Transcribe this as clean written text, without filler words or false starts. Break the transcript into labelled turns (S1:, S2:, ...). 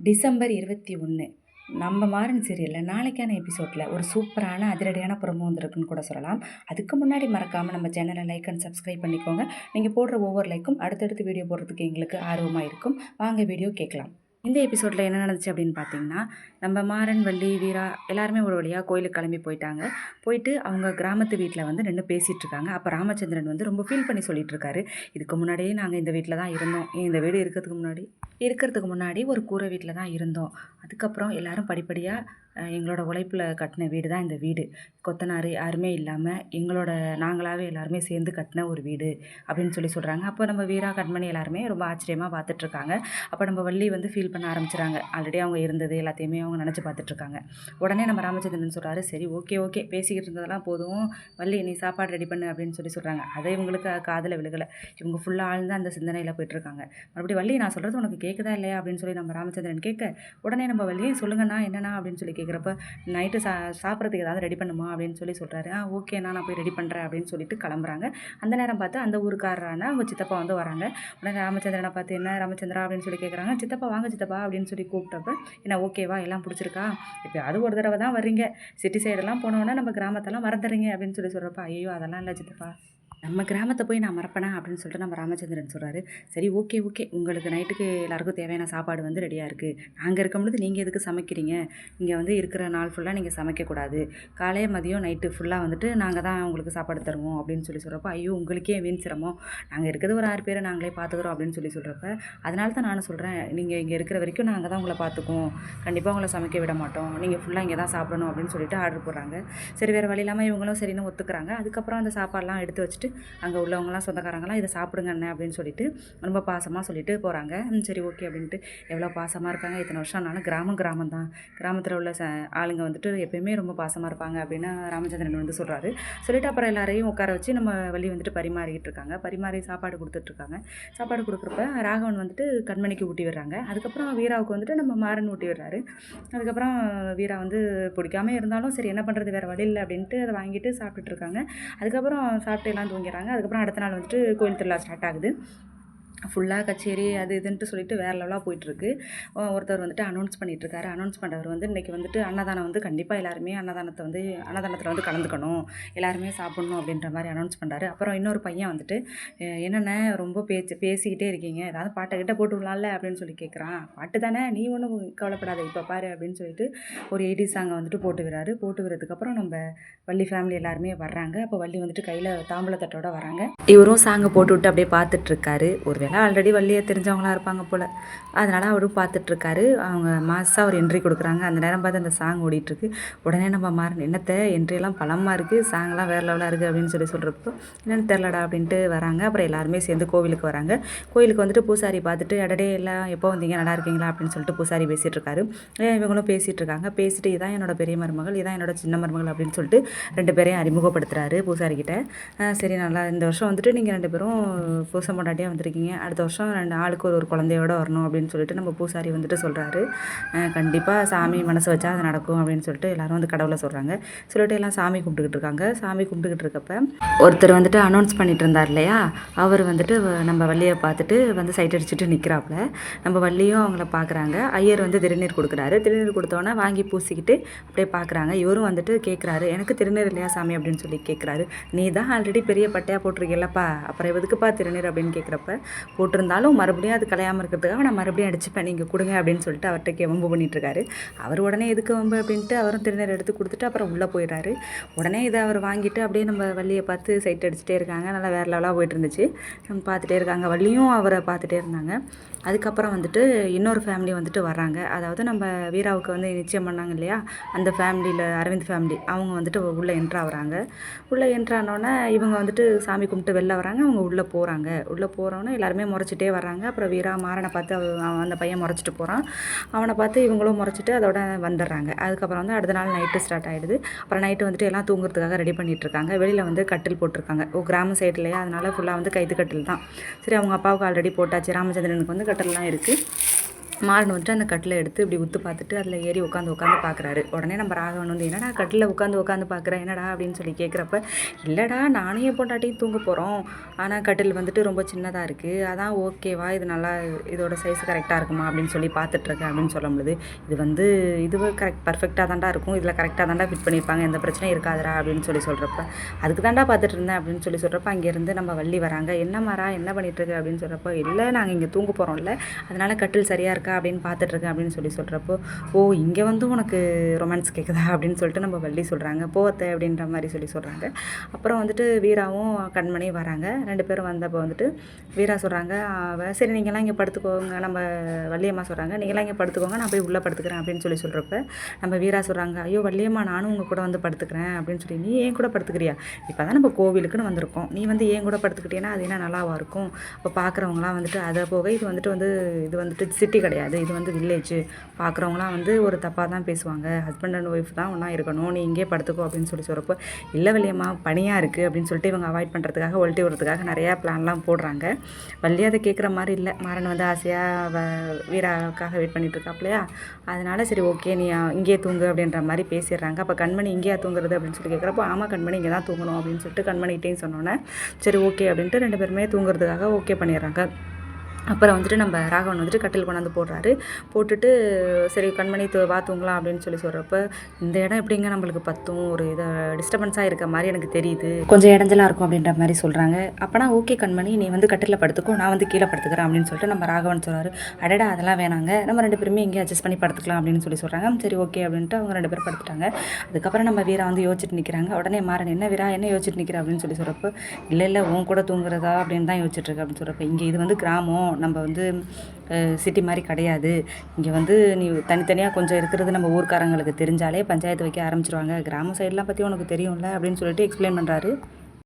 S1: December 21 நம்ம மாறன் சீரியலில் நாளைக்கான எபிசோடில் ஒரு சூப்பரான அதிரடியான ப்ரோமோ வந்திருக்குன்னு கூட சொல்லலாம். அதுக்கு முன்னாடி மறக்காமல் நம்ம சேனலை லைக் அண்ட் சப்ஸ்கிரைப் பண்ணிக்கோங்க. நீங்கள் போடுற ஒவ்வொரு லைக்கும் அடுத்தடுத்து வீடியோ போடுறதுக்கு எங்களுக்கு ஆர்வமாக இருக்கும். வாங்க வீடியோ கேட்கலாம். இந்த எபிசோடில் என்ன நடந்துச்சு அப்படின்னு பார்த்தீங்கன்னா, நம்ம மாறன், வள்ளி, வீரா எல்லாருமே ஒரு வழியாக கோயிலுக்கு கிளம்பி போயிட்டாங்க. போயிட்டு அவங்க கிராமத்து வீட்டில் வந்து நின்று பேசிகிட்டு இருக்காங்க. அப்போ ராமச்சந்திரன் வந்து ரொம்ப ஃபீல் பண்ணி சொல்லிட்டு இருக்காரு. இதுக்கு முன்னாடியே நாங்கள் இந்த வீட்டில் தான் இருந்தோம். இந்த வீடு இருக்கிறதுக்கு முன்னாடி ஒரு கூரை வீட்டில் தான் இருந்தோம். அதுக்கப்புறம் எல்லாரும் படிப்படியாக எங்களோட உழைப்பில் கட்டின வீடு தான் இந்த வீடு. கொத்தனார் யாருமே இல்லாமல் நாங்களாகவே எல்லாருமே சேர்ந்து கட்டின ஒரு வீடு அப்படின்னு சொல்கிறாங்க. அப்போ நம்ம வீரா, கண்மணி எல்லாருமே ரொம்ப ஆச்சரியமாக பார்த்துட்ருக்காங்க. அப்போ நம்ம வள்ளி வந்து ஃபீல் பண்ண ஆரம்பிச்சிட்டாங்க. ஆல்ரெடி அவங்க இருந்தது எல்லாத்தையுமே அவங்க நினச்சி பார்த்துட்ருக்காங்க. உடனே நம்ம ராமச்சந்திரன் சொல்கிறாரு, சரி ஓகே பேசிக்கிட்டு இருந்ததெல்லாம் போதும், வள்ளி நீ சாப்பாடு ரெடி பண்ணு அப்படின்னு சொல்கிறாங்க. அதை இவங்களுக்கு காதில் விழுகலை. இவங்க ஃபுல்லாக ஆழ்ந்து அந்த சிந்தனையில் போயிட்டுருக்காங்க. மறுபடியும் வள்ளி நான் சொல்கிறது உனக்கு கேட்குதா இல்லையா அப்படின்னு சொல்லி நம்ம ராமச்சந்திரன் கேட்க, உடனே நம்ம வள்ளியை சொல்லுங்கண்ணா என்னண்ணா அப்படின்னு சொல்லி கேட்குறப்ப, நைட்டு சாப்பிட்றதுக்கு ஏதாவது ரெடி பண்ணுமா அப்படின்னு சொல்கிறாரு. ஓகேண்ணா நான் போய் ரெடி பண்ணுறேன் அப்படின்னு சொல்லிட்டு கிளம்புறாங்க. அந்த நேரம் பார்த்து அந்த ஊருக்காரரான அவங்க சித்தப்பா வந்து வராங்க. உடனே ராமச்சந்திரனை பார்த்து, என்ன ராமச்சந்திரா அப்படின்னு சொல்லி கேட்குறாங்க. சித்தப்பா வாங்க சித்தப்பா அப்படின்னு சொல்லி கூப்பிட்டப்ப, என்ன ஓகேவா எல்லாம் பிடிச்சிருக்கா, இப்போ அது ஒரு தடவை தான் வர்றீங்க, சிட்டி சைடெல்லாம் போனோன்னா நம்ம கிராமத்தெல்லாம் மறந்துடுறீங்க அப்படின்னு சொல்கிறப்ப, ஐயோ அதெல்லாம் இல்லை சித்தப்பா, நம்ம கிராமத்தை போய் நான் மறப்பேனா அப்படின்னு சொல்லிட்டு நம்ம ராமச்சந்திரன் சொல்கிறாரு. சரி ஓகே உங்களுக்கு நைட்டுக்கு எல்லாருக்கும் தேவையான சாப்பாடு வந்து ரெடியாக இருக்குது. நாங்கள் இருக்கும்பொழுது நீங்கள் எதுக்கு சமைக்கிறீங்க? இங்கே வந்து இருக்கிற நாள் ஃபுல்லாக நீங்கள் சமைக்கக்கூடாது. காலை மதியம் நைட்டு ஃபுல்லாக வந்துட்டு நாங்கள் தான் உங்களுக்கு சாப்பாடு தருவோம் அப்படின்னு சொல்கிறப்ப, ஐயோ உங்களுக்கே வீண் சிரமம், நாங்கள் இருக்கிறது ஒரு 6 பேரை நாங்களே பார்த்துக்குறோம் அப்படின்னு சொல்கிறப்ப, அதனால தான் நான் சொல்கிறேன், நீங்கள் இங்கே இருக்கிற வரைக்கும் நாங்கள் தான் உங்களை பார்த்துக்குவோம், கண்டிப்பாக உங்களை சமைக்க விட மாட்டோம், நீங்கள் ஃபுல்லாக இங்கே தான் சாப்பிடணும் அப்படின்னு சொல்லிட்டு ஆர்டர் போடுறாங்க. சரி வேறு வழி இல்லாமல் இவங்களும் சரின்னு ஒத்துக்கிறாங்க. அதுக்கப்புறம் அந்த சாப்பாடெலாம் எடுத்து வச்சுட்டு அங்கே உள்ளவங்களாம் சொந்தக்காரங்களாம் இதை சாப்பிடுங்க அண்ணே அப்படின்னு சொல்லிட்டு ரொம்ப பாசமாக சொல்லிட்டு போகிறாங்க. சரி ஓகே அப்படின்ட்டு எவ்வளோ பாசமாக இருக்காங்க. இத்தனை வருஷம் ஆனாலும் கிராமம் தான், கிராமத்தில் உள்ள ஆளுங்க வந்துட்டு எப்பயுமே ரொம்ப பாசமாக இருப்பாங்க அப்படின்னு ராமச்சந்திரன் வந்து சொல்கிறாரு. சொல்லிவிட்டு அப்புறம் எல்லாரையும் உட்கார வச்சு நம்ம வள்ளி வந்துட்டு பரிமாறிக்கிட்டு இருக்காங்க. பரிமாறி சாப்பாடு கொடுத்துட்ருக்காங்க. சாப்பாடு கொடுக்குறப்ப ராகவன் வந்துட்டு கண்மணிக்கு ஊட்டி விடுறாங்க. அதுக்கப்புறம் வீராவுக்கு வந்துட்டு நம்ம மாறன் ஊட்டி விடுறாரு. அதுக்கப்புறம் வீரா வந்து பிடிக்காம இருந்தாலும் சரி என்ன பண்ணுறது, வேறு வழி இல்லை அப்படின்ட்டு அதை வாங்கிட்டு சாப்பிட்டுட்ருக்காங்க. அதுக்கப்புறம் சாப்பிட்டு எல்லாம் தூங்கிறாங்க. அதுக்கப்புறம் அடுத்த நாள் வந்துட்டு கோயில் திருவிழா ஸ்டார்ட் ஆகுது. ஃபுல்லாக கச்சேரி அது இதுன்ட்டு சொல்லிட்டு வேறு லெவலாக போயிட்டுருக்கு. ஒருத்தர் வந்துட்டு அனௌன்ஸ் பண்ணிகிட்ருக்காரு. அனௌன்ஸ் பண்ணுறவர் வந்து இன்றைக்கி வந்துட்டு அன்னதானம் வந்து கண்டிப்பாக எல்லாருமே அன்னதானத்தில் வந்து கலந்துக்கணும், எல்லாருமே சாப்பிட்ணும் அப்படின்ற மாதிரி அனௌன்ஸ் பண்ணுறாரு. அப்புறம் இன்னொரு பையன் வந்துட்டு, என்னென்ன ரொம்ப பேசிக்கிட்டே இருக்கீங்க, ஏதாவது பாட்டை போட்டு விடலாம்ல அப்படின்னு சொல்லி கேட்குறான். பாட்டு தானே, நீ ஒன்றும் கவலைப்படாத இப்போ பாரு அப்படின்னு சொல்லிட்டு ஒரு 80s சாங்கை வந்துட்டு போட்டு விடுறாரு. போட்டு விடுறதுக்கப்புறம் நம்ம வள்ளி ஃபேமிலி எல்லாருமே வர்றாங்க. அப்போ வள்ளி வந்துட்டு கையில் தாம்பூலத்தட்டோட வராங்க. இவரும் சாங்கை போட்டு விட்டு அப்படியே பார்த்துட்ருக்காரு. ஒரு ஆல்ரெடி வள்ளியை தெரிஞ்சவங்களாக இருப்பாங்க போல், அதனால் அவரும் பார்த்துட்ருக்காரு. அவங்க மாசாக ஒரு என்ட்ரி கொடுக்குறாங்க. அந்த நேரம் பார்த்து அந்த சாங் ஓடிட்டுருக்கு. உடனே நம்ம மாறன், என்னத்தை என்ட்ரியெல்லாம் பலமாக இருக்குது, சாங்லாம் வேறு லெவலாக இருக்குது அப்படின்னு சொல்கிறப்போ, என்னென்னு தெரிலடா அப்படின்ட்டு வராங்க. அப்புறம் எல்லாருமே சேர்ந்து கோவிலுக்கு வராங்க. கோவிலுக்கு வந்துட்டு பூசாரி பார்த்துட்டு, அடடே எல்லாம் எப்போ வந்தீங்க, நல்லா இருக்கீங்களா அப்படின்னு சொல்லிட்டு பூசாரி பேசிகிட்ருக்காரு. இவங்களும் பேசிகிட்ருக்காங்க. பேசிட்டு இதான் என்னோட பெரிய மருமகள், இதான் என்னோட சின்ன மருமகள் அப்படின்னு சொல்லிட்டு 2 பேரையும் அறிமுகப்படுத்துகிறாரு பூசாரிக்கிட்ட. சரி நல்லா இந்த வருஷம் வந்துட்டு நீங்கள் 2 பேரும் பூசம் பொண்டாட்டியாக வந்திருக்கீங்க, அடுத்த வருஷம் 2 ஆளுக்கு ஒரு குழந்தையோடு வரணும் அப்படின்னு சொல்லிட்டு நம்ம பூசாரி வந்துட்டு சொல்கிறாரு. கண்டிப்பாக சாமி மனசு வச்சா அது நடக்கும் அப்படின்னு சொல்லிட்டு எல்லோரும் வந்து கடவுளை சொல்கிறாங்க. சொல்லிட்டு எல்லாம் சாமி கும்பிட்டுக்கிட்டு இருக்காங்க. சாமி கும்பிட்டுக்கிட்டு இருக்கப்ப ஒருத்தர் வந்துட்டு அனௌன்ஸ் பண்ணிட்டு இருந்தார் இல்லையா, அவர் வந்துட்டு நம்ம வள்ளியை பார்த்துட்டு வந்து சைட் அடிச்சுட்டு நிற்கிறாப்புல. நம்ம வள்ளியும் அவங்கள பார்க்குறாங்க. ஐயர் வந்து திருநீர் கொடுக்குறாரு. திருநீர் கொடுத்தோன்னே வாங்கி பூசிக்கிட்டு அப்படியே பார்க்குறாங்க. இவரும் வந்துட்டு கேட்குறாரு, எனக்கு திருநீர் இல்லையா சாமி அப்படின்னு சொல்லி கேட்குறாரு. நீ தான் ஆல்ரெடி பெரிய பட்டையாக போட்டிருக்கேல்லப்பா, அப்புறம் எதுக்குப்பா திருநீர் அப்படின்னு கேட்குறப்ப, போட்டிருந்தாலும் மறுபடியும் அது கலையாமல் இருக்கிறதுக்காக நான் மறுபடியும் அடிச்சுப்பேன், நீங்கள் கொடுங்க அப்படின்னு சொல்லிட்டு அவர்கிட்ட வம்பு பண்ணிகிட்ருக்காரு. அவர் உடனே எதுக்கு வம்பு அப்படின்ட்டு அவரும் திருநீர் எடுத்து கொடுத்துட்டு அப்புறம் உள்ளே போயிடுறாரு. உடனே இதை அவர் வாங்கிட்டு அப்படியே நம்ம வள்ளியை பார்த்து சைட் அடிச்சுட்டே இருக்காங்க. நல்லா வேறு லெவலாக போயிட்டு இருந்துச்சு. பார்த்துட்டே இருக்காங்க. வள்ளியும் அவரை பார்த்துட்டே இருந்தாங்க. அதுக்கப்புறம் வந்துட்டு இன்னொரு ஃபேமிலி வந்துட்டு வர்றாங்க. அதாவது நம்ம வீராவுக்கு வந்து நிச்சயம் பண்ணாங்க இல்லையா, அந்த ஃபேமிலியில் அரவிந்த் ஃபேமிலி அவங்க வந்துட்டு உள்ளே என்ட்ராகிறாங்க. உள்ளே என்ட்ரானோன்னே இவங்க வந்துட்டு சாமி கும்பிட்டு வெளில வராங்க. அவங்க உள்ளே போகிறாங்க. உள்ளே போகிறோன்னே எல்லாருமே முறைச்சிட்டே வர்றாங்க. அப்புறம் வீரா மாறனை பார்த்து அந்த பையன் முறைச்சிட்டு போகிறான். அவனை பார்த்து இவங்களும் முறைச்சிட்டு அதோட வந்துடுறாங்க. அதுக்கப்புறம் வந்து அடுத்த நாள் நைட்டு ஸ்டார்ட் ஆகிடுது. அப்புறம் நைட்டு வந்துட்டு எல்லாம் தூங்குறதுக்காக ரெடி பண்ணிகிட்ருக்காங்க. வெளியில் வந்து கட்டில் போட்டிருக்காங்க. கிராம சைட்லையா, அதனால் ஃபுல்லாக வந்து கைத்து கட்டில் தான். சரி அவங்க அப்பாவுக்கு ஆல்ரெடி போட்டாச்சு, ராமச்சந்திரனுக்கு வந்து கட்டில்லாம் இருக்குது. மாறன் வந்துட்டு அந்த கட்டில் எடுத்து இப்படி உத்து பார்த்துட்டு அதில் ஏறி உட்காந்து பார்க்குறாரு. உடனே நம்ம ராகவன் வந்து என்னடா கட்டில் உட்காந்து பார்க்குறேன் என்னடா அப்படின்னு சொல்லி கேட்குறப்ப, இல்லைடா நானும் என் பொண்டாட்டியும் தூங்க போகிறோம், ஆனால் கட்டில் வந்துட்டு ரொம்ப சின்னதாக இருக்குது, அதான் ஓகேவா இது நல்லா இதோட சைஸ் கரெக்டாக இருக்குமா அப்படின்னு சொல்லி பார்த்துட்ருக்கேன் அப்படின்னு சொல்ல முடியுது. இது பர்ஃபெக்டாக தாண்டா இருக்கும், இதில் கரெக்டாக தாண்டா ஃபிட் பண்ணியிருப்பாங்க, எந்த பிரச்சனையும் இருக்காதுடா அப்படின்னு சொல்லி சொல்கிறப்ப, அதுக்கு தாண்டா பார்த்துட்டு இருந்தேன் அப்படின்னு சொல்லி சொல்கிறப்ப, அங்கேருந்து நம்ம வள்ளி வராங்க. என்ன மாறா என்ன பண்ணிகிட்ருக்கு அப்படின்னு சொல்கிறப்போ, இல்லை நாங்கள் இங்கே தூங்க போகிறோம்ல, அதனால் கட்டில் சரியாக இருக்கா அப்படின்னு பார்த்துட்ருக்கேன் அப்படின்னு சொல்லி சொல்கிறப்போ, ஓ இங்கே வந்து உனக்கு ரொமான்ஸ் கேட்குதா அப்படின்னு சொல்லிட்டு நம்ம வள்ளி சொல்கிறாங்க. போத்தை அப்படின்ற மாதிரி சொல்லி சொல்கிறாங்க. அப்புறம் வந்துட்டு வீராவும் கண்மணியும் வராங்க. 2 பேரும் வந்தப்போ வந்துட்டு வீரா சொல்கிறாங்க, சரி நீங்கள்லாம் இங்கே படுத்துக்கோங்க, நம்ம வள்ளியம்மா சொல்கிறாங்க, நீங்களாம் இங்கே படுத்துக்கோங்க, நான் போய் உள்ளே படுத்துக்கிறேன் அப்படின்னு சொல்லி சொல்கிறப்ப, நம்ம வீரா சொல்கிறாங்க, ஐயோ வள்ளியம்மா நானும் உங்கள் கூட வந்து படுத்துக்கிறேன் அப்படின்னு சொல்லி, நீ ஏன் கூட படுத்துக்கிறியா, இப்போ தான் நம்ம கோவிலுக்குன்னு வந்திருக்கோம், நீ வந்து ஏன் கூட படுத்துக்கிட்டேன்னா அது என்ன நல்லாவா இருக்கும், இப்போ பார்க்குறவங்களாம் வந்துட்டு அதை போக இது வந்துட்டு சிட்டி கிடையாது, இது வந்து வில்லேஜ், பார்க்குறவங்களாம் வந்து ஒரு தப்பாக தான் பேசுவாங்க, ஹஸ்பண்ட் அண்ட் ஒய்ஃப் தான் ஒன்றா இருக்கணும், நீ இங்கே படுத்துக்கோ அப்படின்னு சொல்லி சொல்கிறப்போ, இல்லை வள்ளியம்மா பனியாக இருக்குது அப்படின்னு சொல்லிட்டு இவங்க அவாய்ட் பண்ணுறதுக்காக ஒல்ட்டி விடுறதுக்காக நிறையா பிளான்லாம் போடுறாங்க. வள்ளி அதை கேட்குற மாதிரி இல்லை. மாறன் வந்து ஆசையாக வீராவுக்காக வெயிட் பண்ணிட்டு இருக்காப்லையா, அதனால சரி ஓகே நீ இங்கேயே தூங்கு அப்படின்ற மாதிரி பேசிடுறாங்க. அப்போ கண்மணி இங்கேயா தூங்குறது அப்படின்னு சொல்லி கேட்குறப்போ, ஆமாம் கண்மணி இங்கே தான் தூங்கணும் அப்படின்னு சொல்லிட்டு கண்மணிகிட்டேயும் சொன்னோன்னே சரி ஓகே அப்படின்ட்டு 2 பேருமே தூங்குறதுக்காக ஓகே பண்ணிடுறாங்க. அப்புறம் வந்துட்டு நம்ம ராகவன் வந்துட்டு கட்டில் கொண்டாந்து போடுறாரு. போட்டுட்டு சரி கண்மணி வா தூங்கலாம் அப்படின்னு சொல்லி சொல்கிறப்ப, இந்த இடம் எப்படிங்க நம்மளுக்கு பத்தும், ஒரு இதை டிஸ்டர்பன்ஸாக இருக்க மாதிரி எனக்கு தெரியுது, கொஞ்சம் இடைஞ்சலாக இருக்கும் அப்படின்ற மாதிரி சொல்கிறாங்க. அப்போனா ஓகே கண்மணி நீ வந்து கட்டில் படுத்துக்கோ, நான் வந்து கீழே படுத்துக்கிறேன் அப்படின்னு சொல்லிட்டு நம்ம ராகவன் சொல்கிறாரு. அடடா அதெல்லாம் வேணாங்க, நம்ம 2 பேருமே இங்கே அட்ஜஸ்ட் பண்ணி படுத்துக்கலாம் அப்படின்னு சொல்லி சொல்கிறாங்க. சரி ஓகே அப்படின்ட்டு அவங்க 2 பேரும் படுத்துட்டாங்க. அதுக்கப்புறம் நம்ம வீரா வந்து யோசிச்சுட்டு நிற்கிறாங்க. உடனே மாறன் என்ன வீரா என்ன யோசிச்சுட்டு நிற்கிற அப்படின்னு சொல்லி சொல்கிறப்போ, இல்லை உன் கூட தூங்குறதா அப்படின்னு தான் யோசிச்சுட்டு இருக்கு அப்படின்னு சொல்கிறப்ப, இங்கே இது வந்து கிராமம், நம்ம வந்து சிட்டி மாதிரி கிடையாது, இங்கே வந்து நீ தனித்தனியாக கொஞ்சம் இருக்கிறது நம்ம ஊர்க்காரங்களுக்கு தெரிஞ்சாலே பஞ்சாயத்து வைக்க ஆரம்பிச்சிருவாங்க, கிராம சைடெலாம் பற்றி உனக்கு தெரியும்ல அப்படின்னு சொல்லிட்டு எக்ஸ்பிளைன் பண்ணுறாரு.